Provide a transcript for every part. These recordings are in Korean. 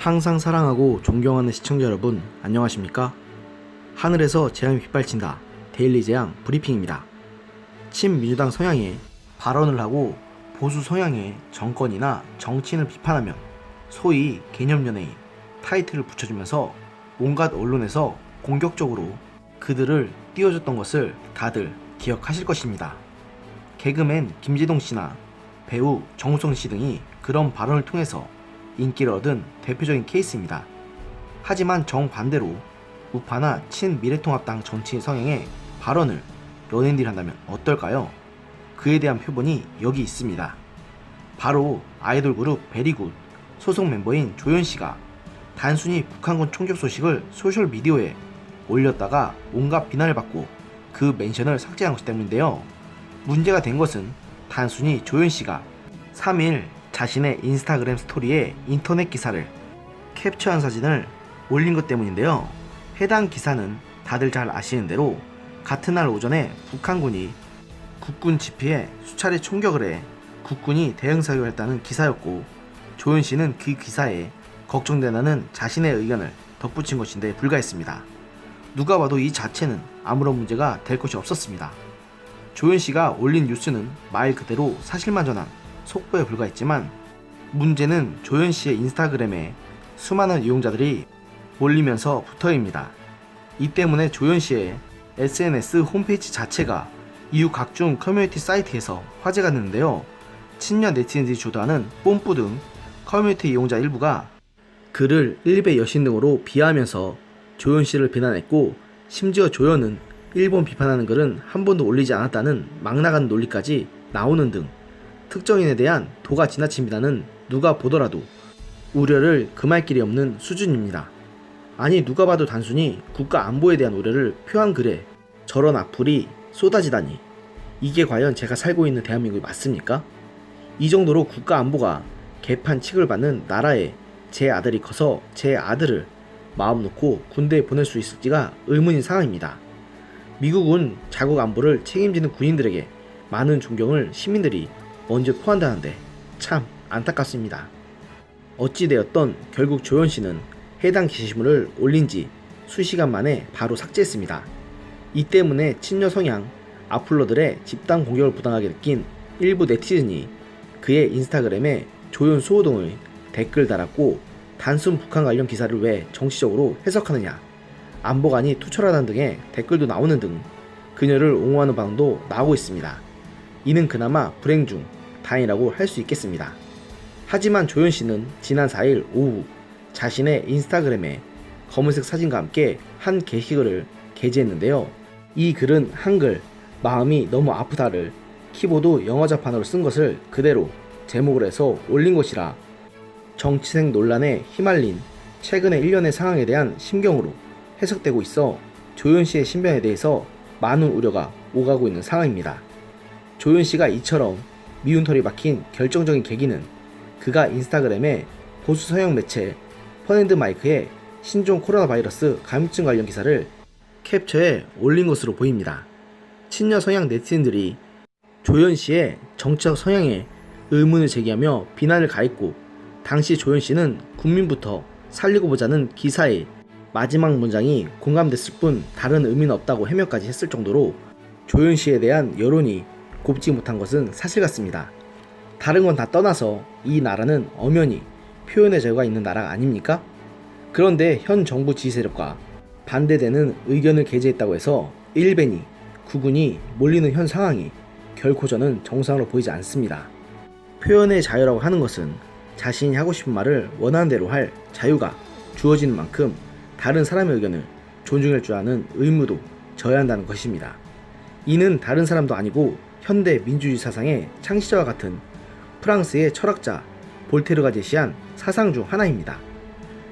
항상 사랑하고 존경하는 시청자 여러분, 안녕하십니까? 하늘에서 재앙이 빗발친다. 데일리 재앙 브리핑입니다. 친민주당 성향의 발언을 하고 보수 성향의 정권이나 정치인을 비판하면 소위 개념연예인 타이틀을 붙여주면서 온갖 언론에서 공격적으로 그들을 띄워줬던 것을 다들 기억하실 것입니다. 개그맨 김지동 씨나 배우 정우성 씨 등이 그런 발언을 통해서 인기를 얻은 대표적인 케이스입니다. 하지만 정반대로 우파나 친미래통합당 정치인 성향의 발언을 런앤딜 한다면 어떨까요? 그에 대한 표본이 여기 있습니다. 바로 아이돌 그룹 베리굿 소속 멤버인 조연씨가 단순히 북한군 총격 소식을 소셜미디어에 올렸다가 온갖 비난을 받고 그 멘션을 삭제한 것 때문인데요. 문제가 된 것은 단순히 조연씨가 3일 자신의 인스타그램 스토리에 인터넷 기사를 캡처한 사진을 올린 것 때문인데요. 해당 기사는 다들 잘 아시는 대로 같은 날 오전에 북한군이 국군 지피에 수차례 총격을 해 국군이 대응 사격을 했다는 기사였고, 조연씨는 그 기사에 걱정된다는 자신의 의견을 덧붙인 것인데 불과했습니다. 누가 봐도 이 자체는 아무런 문제가 될 것이 없었습니다. 조연씨가 올린 뉴스는 말 그대로 사실만 전한 속보에 불과했지만, 문제는 조연씨의 인스타그램에 수많은 이용자들이 몰리면서 부터입니다. 이 때문에 조연씨의 SNS 홈페이지 자체가 이후 각종 커뮤니티 사이트에서 화제가 됐는데요. 친여 네티즌들이 주도하는 뽐뿌 등 커뮤니티 이용자 일부가 그를 일베 여신 등으로 비하하면서 조연씨를 비난했고, 심지어 조연은 일본 비판하는 글은 한 번도 올리지 않았다는 막 나가는 논리까지 나오는 등 특정인에 대한 도가 지나칩니다는 누가 보더라도 우려를 금할 길이 없는 수준입니다. 아니, 누가 봐도 단순히 국가 안보에 대한 우려를 표한 글에 저런 악플이 쏟아지다니, 이게 과연 제가 살고 있는 대한민국이 맞습니까? 이 정도로 국가 안보가 개판 취급을 받는 나라에 제 아들이 커서 제 아들을 마음 놓고 군대에 보낼 수 있을지가 의문인 상황입니다. 미국은 자국 안보를 책임지는 군인들에게 많은 존경을 시민들이 먼저 표한다는데 참 안타깝습니다. 어찌되었던 결국 조연씨는 해당 게시물을 올린 지 수시간 만에 바로 삭제했습니다. 이 때문에 친여 성향 악플러들의 집단 공격을 부당하게 느낀 일부 네티즌이 그의 인스타그램에 조연 수호 등의 댓글 달았고, 단순 북한 관련 기사를 왜 정치적으로 해석하느냐, 안보관이 투철하다는 등의 댓글도 나오는 등 그녀를 옹호하는 반응도 나오고 있습니다. 이는 그나마 불행 중 다행이라고 할 수 있겠습니다. 하지만 조연씨는 지난 4일 오후 자신의 인스타그램에 검은색 사진과 함께 한 게시글을 게재했는데요. 이 글은 한글 마음이 너무 아프다를 키보드 영어자판으로 쓴 것을 그대로 제목을 해서 올린 것이라 정치생 논란에 휘말린 최근의 일련의 상황에 대한 심경으로 해석되고 있어 조연씨의 신변에 대해서 많은 우려가 오가고 있는 상황입니다. 조연씨가 이처럼 미운 털이 박힌 결정적인 계기는 그가 인스타그램에 보수 서양 매체 펀앤드마이크의 신종 코로나 바이러스 감염증 관련 기사를 캡처해 올린 것으로 보입니다. 친여 성향 네티즌들이 조연씨의 정치적 성향에 의문을 제기하며 비난을 가했고, 당시 조연씨는 국민부터 살리고 보자는 기사의 마지막 문장이 공감됐을 뿐 다른 의미는 없다고 해명까지 했을 정도로 조연씨에 대한 여론이 곱지 못한 것은 사실 같습니다. 다른 건 다 떠나서 이 나라는 엄연히 표현의 자유가 있는 나라 아닙니까? 그런데 현 정부 지지 세력과 반대되는 의견을 게재했다고 해서 일베니 국군이 몰리는 현 상황이 결코 저는 정상으로 보이지 않습니다. 표현의 자유라고 하는 것은 자신이 하고 싶은 말을 원하는 대로 할 자유가 주어지는 만큼 다른 사람의 의견을 존중할 줄 아는 의무도 져야 한다는 것입니다. 이는 다른 사람도 아니고 현대 민주주의 사상의 창시자와 같은 프랑스의 철학자 볼테르가 제시한 사상 중 하나입니다.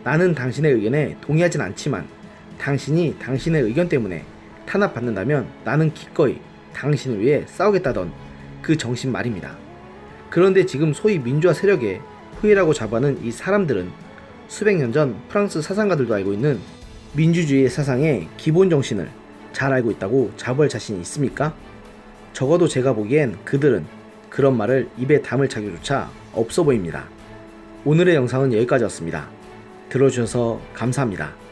나는 당신의 의견에 동의하진 않지만 당신이 당신의 의견 때문에 탄압받는다면 나는 기꺼이 당신을 위해 싸우겠다던 그 정신 말입니다. 그런데 지금 소위 민주화 세력의 후예라고 자부하는 이 사람들은 수백 년 전 프랑스 사상가들도 알고 있는 민주주의의 사상의 기본 정신을 잘 알고 있다고 자부할 자신이 있습니까? 적어도 제가 보기엔 그들은 그런 말을 입에 담을 자격조차 없어 보입니다. 오늘의 영상은 여기까지였습니다. 들어주셔서 감사합니다.